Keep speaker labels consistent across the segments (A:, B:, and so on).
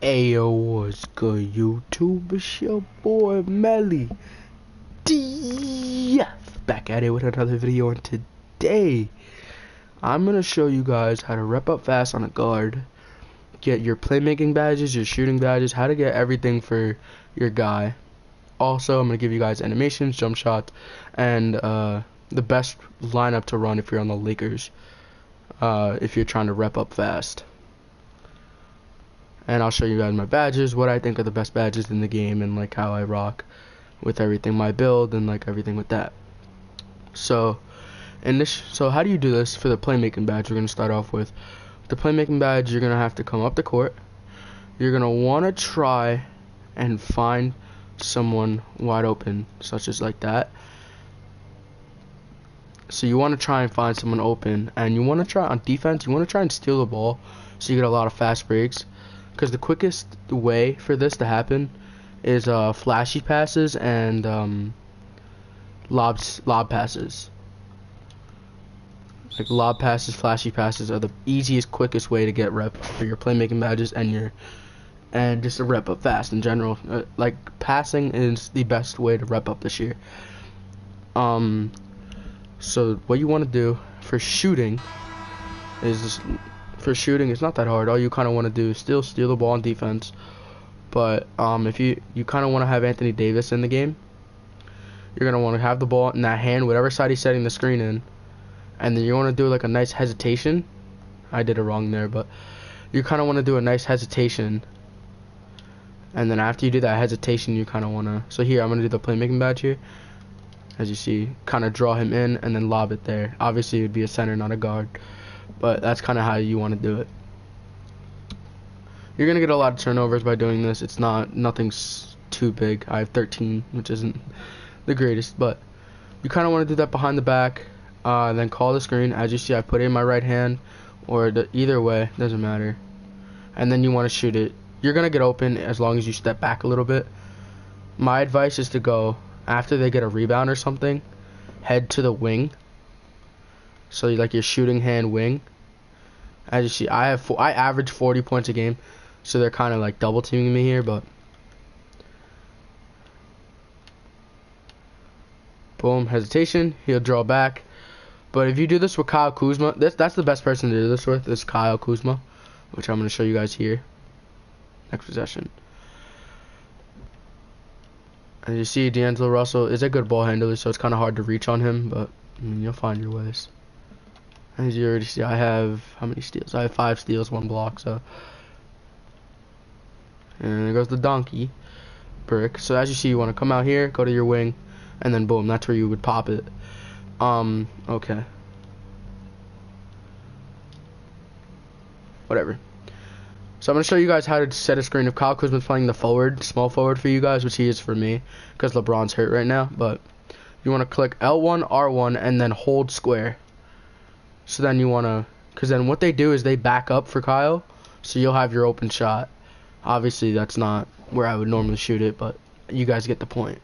A: Ayo, what's good, YouTube? It's your boy Melly DF back at it with another video, and today I'm gonna show you guys how to rep up fast on a guard, get your playmaking badges, your shooting badges, how to get everything for your guy. Also, I'm gonna give you guys animations, jump shots, and the best lineup to run if you're on the Lakers, if you're trying to rep up fast. And I'll show you guys my badges, what I think are the best badges in the game, and like how I rock with everything, my build, and like everything with that. So how do you do this for the playmaking badge? We're gonna start off with the playmaking badge. You're gonna have to come up the court. You're gonna want to try and find someone wide open, such as like that. So you want to try and find someone open, and you want to try on defense. You want to try and steal the ball, so you get a lot of fast breaks. Because the quickest way for this to happen is flashy passes and lob passes. Like lob passes, flashy passes are the easiest, quickest way to get rep for your playmaking badges and just to rep up fast in general. Like passing is the best way to rep up this year. So what you want to do for shooting is just. For shooting, it's not that hard. All you kind of want to do is still steal the ball on defense. But if you kind of want to have Anthony Davis in the game, you're going to want to have the ball in that hand, whatever side he's setting the screen in. And then you want to do like a nice hesitation. I did it wrong there, but you kind of want to do a nice hesitation. And then after you do that hesitation, you kind of want to... So here, I'm going to do the playmaking badge here. As you see, kind of draw him in and then lob it there. Obviously, it would be a center, not a guard. But that's kind of how you want to do it. You're gonna get a lot of turnovers by doing this. It's nothing's too big. I have 13, which isn't the greatest, but you kind of want to do that behind the back, then call the screen. As you see, I put it in my right hand, or either way, doesn't matter. And then you want to shoot it. You're gonna get open as long as you step back a little bit. My advice is to go after they get a rebound or something, head to the wing. So like your shooting hand wing. As you see, I average 40 points a game, so they're kind of like double teaming me here, but boom, hesitation, he'll draw back. But if you do this with Kyle Kuzma, that's the best person to do this with, is Kyle Kuzma, which I'm going to show you guys here. Next possession. As you see, D'Angelo Russell is a good ball handler, so it's kind of hard to reach on him, but I mean, you'll find your ways. As you already see, I have how many steals? I have 5 steals, 1 block. So, and there goes the donkey brick. So as you see, you want to come out here, go to your wing, and then boom, that's where you would pop it. Okay. Whatever. So I'm gonna show you guys how to set a screen. If Kyle Kuzma's playing the forward, small forward for you guys, which he is for me, because LeBron's hurt right now. But you want to click L1, R1, and then hold square. So then you want to, because then what they do is they back up for Kyle, so you'll have your open shot. Obviously, that's not where I would normally shoot it, but you guys get the point.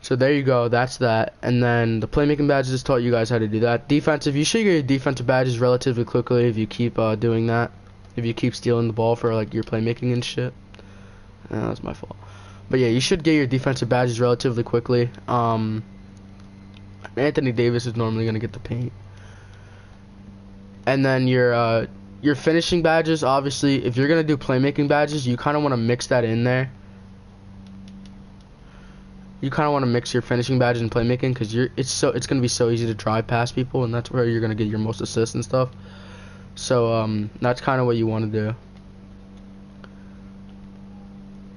A: So there you go, that's that. And then the playmaking badges just taught you guys how to do that. Defensive, you should get your defensive badges relatively quickly if you keep doing that. If you keep stealing the ball for like your playmaking and shit. That's my fault. But yeah, you should get your defensive badges relatively quickly. Anthony Davis is normally going to get the paint. And then your finishing badges, obviously, if you're going to do playmaking badges, you kind of want to mix that in there. You kind of want to mix your finishing badges and playmaking, because it's going to be so easy to drive past people, and that's where you're going to get your most assists and stuff. So that's kind of what you want to do.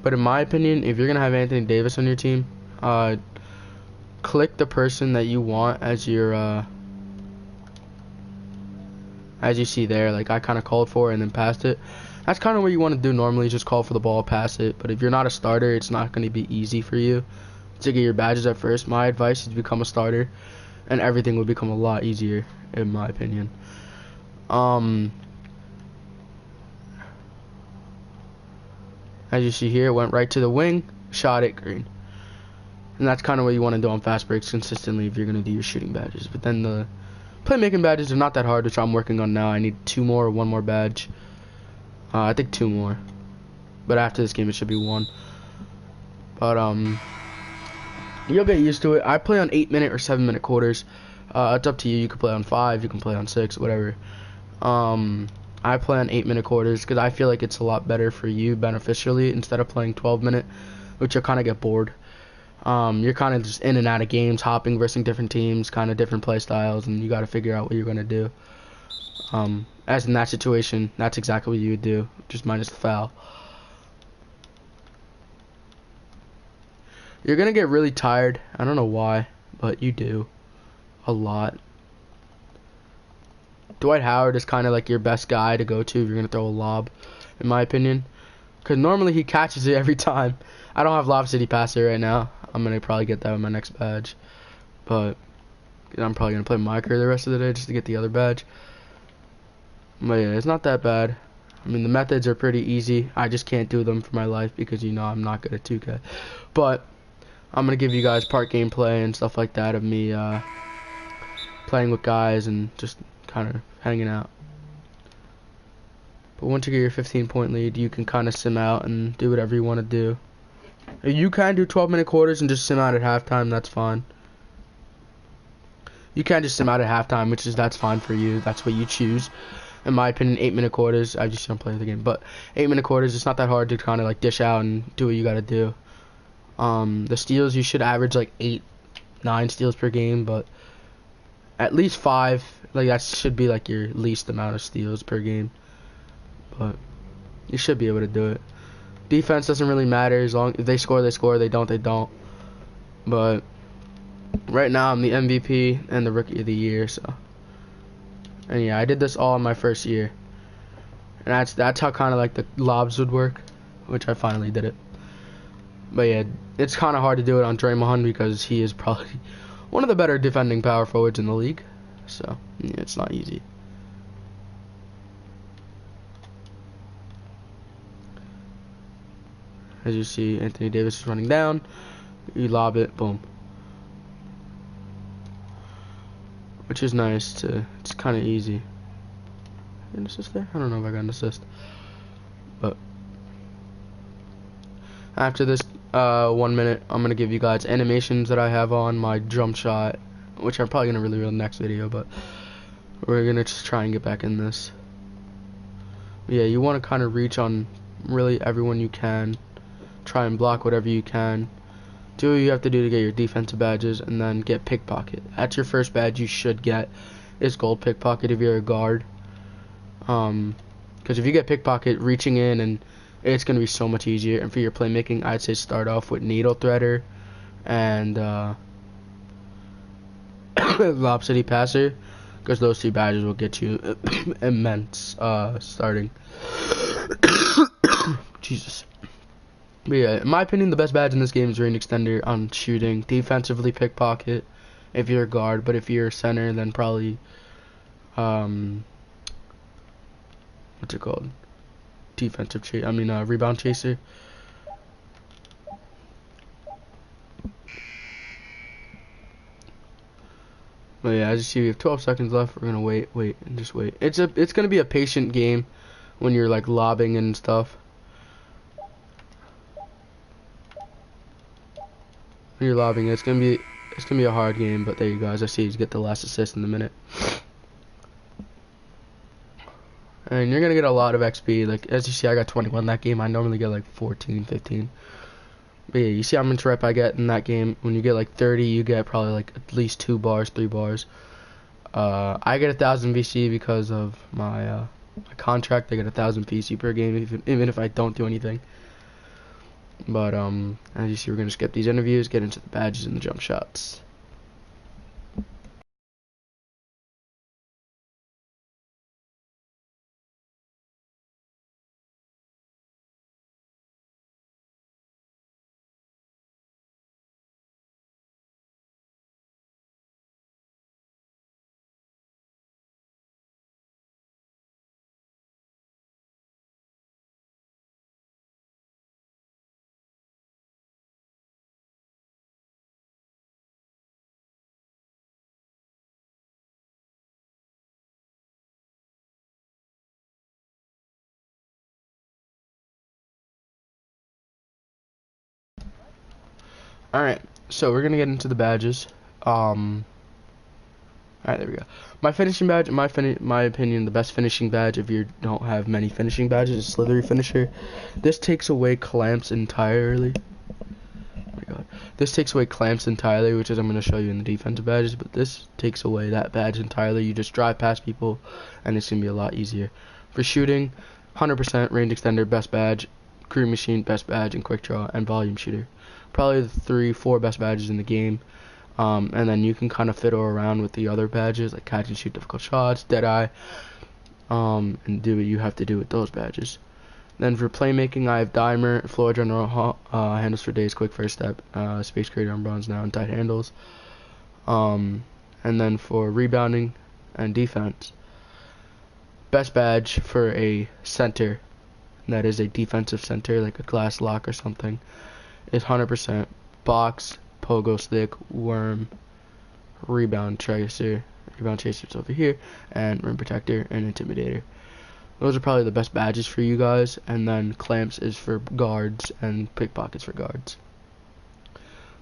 A: But in my opinion, if you're going to have Anthony Davis on your team, click the person that you want as your as you see there. Like I kind of called for it and then passed it. That's kind of what you want to do normally, just call for the ball, pass it. But if you're not a starter, it's not going to be easy for you to get your badges at first. My advice is to become a starter, and everything will become a lot easier, in my opinion. As you see here, went right to the wing, shot it, green. And that's kind of what you want to do on fast breaks consistently if you're going to do your shooting badges. But then the playmaking badges are not that hard, which I'm working on now. I need 2 more or 1 more badge. I think 2 more. But after this game, it should be 1. But, you'll get used to it. I play on 8-minute or 7-minute quarters. It's up to you. You can play on 5, you can play on 6, whatever. I play on 8-minute quarters because I feel like it's a lot better for you beneficially instead of playing 12-minute, which you'll kind of get bored. You're kind of just in and out of games, hopping versus different teams, kind of different play styles, and you got to figure out what you're going to do. As in that situation, that's exactly what you would do, just minus the foul. You're going to get really tired. I don't know why, but you do. A lot. Dwight Howard is kind of like your best guy to go to if you're going to throw a lob, in my opinion. Because normally he catches it every time. I don't have Lob City Passer right now. I'm going to probably get that with my next badge. But I'm probably going to play Micro the rest of the day just to get the other badge. But yeah, it's not that bad. I mean, the methods are pretty easy. I just can't do them for my life because, you know, I'm not good at 2K. But I'm going to give you guys part gameplay and stuff like that of me playing with guys and just kind of hanging out. But once you get your 15-point lead, you can kind of sim out and do whatever you want to do. You can do 12-minute quarters and just sim out at halftime. That's fine. You can just sim out at halftime, that's fine for you. That's what you choose. In my opinion, 8-minute quarters. I just don't play the game, but 8-minute quarters. It's not that hard to kind of like dish out and do what you got to do. The steals, you should average like 8-9 steals per game, but at least 5. Like that should be like your least amount of steals per game. But you should be able to do it. Defense doesn't really matter as long if they score, they score. They don't, they don't. But right now I'm the MVP and the Rookie of the Year. So, and yeah, I did this all in my first year, and that's how kind of like the lobs would work, which I finally did it. But yeah, it's kind of hard to do it on Draymond because he is probably one of the better defending power forwards in the league. So yeah, it's not easy. As you see, Anthony Davis is running down. You lob it, boom. Which is nice it's kind of easy. An assist there? I don't know if I got an assist. But after this 1 minute, I'm going to give you guys animations that I have on my jump shot, which I'm probably going to reveal in the next video, but we're going to just try and get back in this. Yeah, you want to kind of reach on really everyone you can. Try and block whatever you can. Do what you have to do to get your defensive badges, and then get pickpocket. That's your first badge you should get, is gold pickpocket if you're a guard. Because if you get pickpocket, reaching in, and it's going to be so much easier. And for your playmaking, I'd say start off with needle threader and Lob City Passer, because those 2 badges will get you immense starting. Jesus. But yeah, in my opinion, the best badge in this game is range extender on shooting. Defensively, pickpocket if you're a guard, but if you're a center, then probably what's it called? Rebound chaser. But yeah, as you see, we have 12 seconds left. We're gonna wait, and just wait. It's gonna be a patient game when you're like lobbing and stuff. When you're lobbing, it's gonna be a hard game. But there you go. As I see, you get the last assist in the minute. And you're gonna get a lot of XP. Like as you see, I got 21 that game. I normally get like 14, 15. But yeah, you see how much rep I get in that game. When you get like 30, you get probably like at least 2 bars, 3 bars. I get 1,000 VC because of my contract. I get 1,000 VC per game, even if I don't do anything. But as you see, we're gonna skip these interviews, get into the badges and the jump shots. Alright, so we're gonna get into the badges. Alright, there we go. My finishing badge, my opinion, the best finishing badge if you don't have many finishing badges is Slithery Finisher. This takes away clamps entirely. Oh my god. This takes away clamps entirely, which is I'm gonna show you in the defensive badges, but this takes away that badge entirely. You just drive past people and it's gonna be a lot easier. For shooting, 100% range extender, best badge, career machine, best badge, and quick draw, and volume shooter. Probably the 3-4 best badges in the game. And then you can kind of fiddle around with the other badges like catch and shoot difficult shots, deadeye, and do what you have to do with those badges. Then for playmaking, I have Dimer, floor general, handles for days, quick first step, space creator on bronze now, and tight handles. And then for rebounding and defense, best badge for a center, that is a defensive center like a glass lock or something, is 100% box, pogo stick, worm, rebound chaser's over here, and rim protector and intimidator. Those are probably the best badges for you guys, and then clamps is for guards and pickpockets for guards.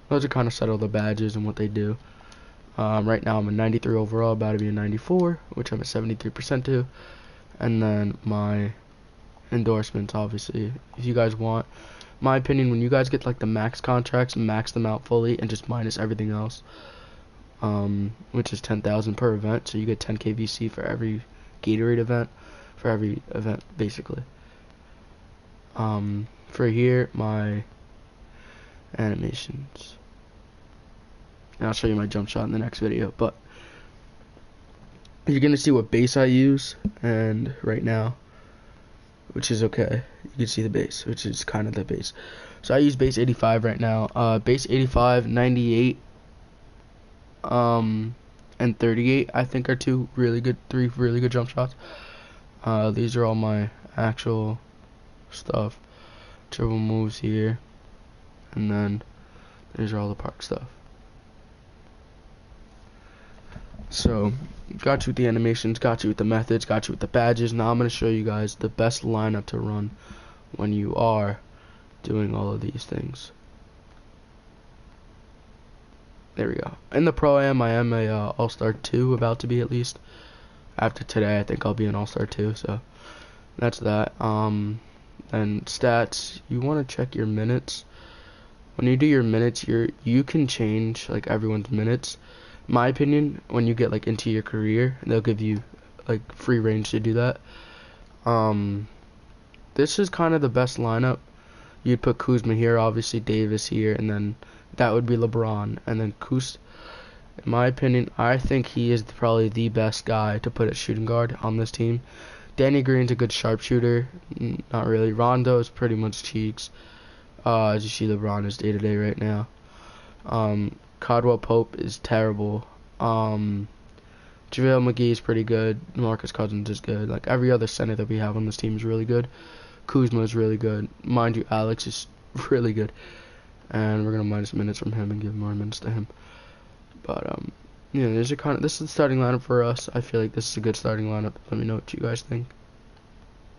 A: Those are kind of settle the badges and what they do. Right now I'm a 93 overall, about to be a 94, which I'm at 73% to. And then my endorsements, obviously, if you guys want. My opinion, when you guys get like the max contracts, max them out fully and just minus everything else, which is 10,000 per event, so you get 10k VC for every Gatorade event, for every event basically. For here, my animations, and I'll show you my jump shot in the next video, but you're gonna see what base I use, and right now, which is okay, you can see the base, which is kind of the base. So I use base 85 right now. Base 85, 98, and 38 I think are three really good jump shots. These are all my actual stuff. Dribble moves here, and then these are all the park stuff. So, got you with the animations, got you with the methods, got you with the badges. Now I'm going to show you guys the best lineup to run when you are doing all of these things. There we go. In the Pro-Am, I am a All-Star 2, about to be at least. After today, I think I'll be an All-Star 2, so that's that. And stats, you want to check your minutes. When you do your minutes, you can change like everyone's minutes. My opinion, when you get like into your career, they'll give you like free range to do that. This is kind of the best lineup. You'd put Kuzma here, obviously Davis here, and then that would be LeBron, and then Kuz. In my opinion, I think he is probably the best guy to put at shooting guard on this team. Danny Green's a good sharpshooter, not really. Rondo is pretty much cheeks. As you see, LeBron is day to day right now. Caldwell Pope is terrible. JaVale McGee is pretty good. Marcus Cousins is good. Like every other center that we have on this team is really good. Kuzma is really good. Mind you, Alex is really good. And we're gonna minus minutes from him and give more minutes to him. But yeah, this is the starting lineup for us. I feel like this is a good starting lineup. Let me know what you guys think.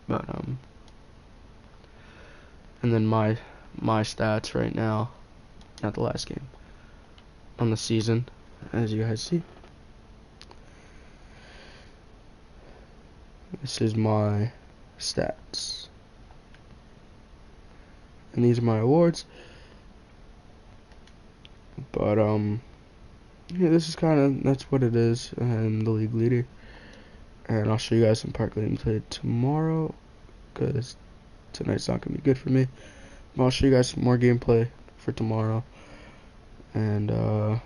A: But and then my stats right now, not the last game, on the season, as you guys see. This is my stats, and these are my awards. But yeah, this is that's what it is. I'm the league leader, and I'll show you guys some park gameplay tomorrow, because tonight's not gonna be good for me. But I'll show you guys some more gameplay for tomorrow, and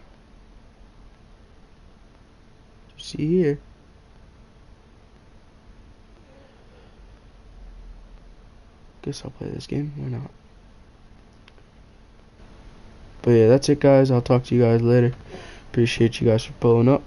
A: see here. Guess I'll play this game. Why not? But yeah, that's it, guys. I'll talk to you guys later. Appreciate you guys for pulling up.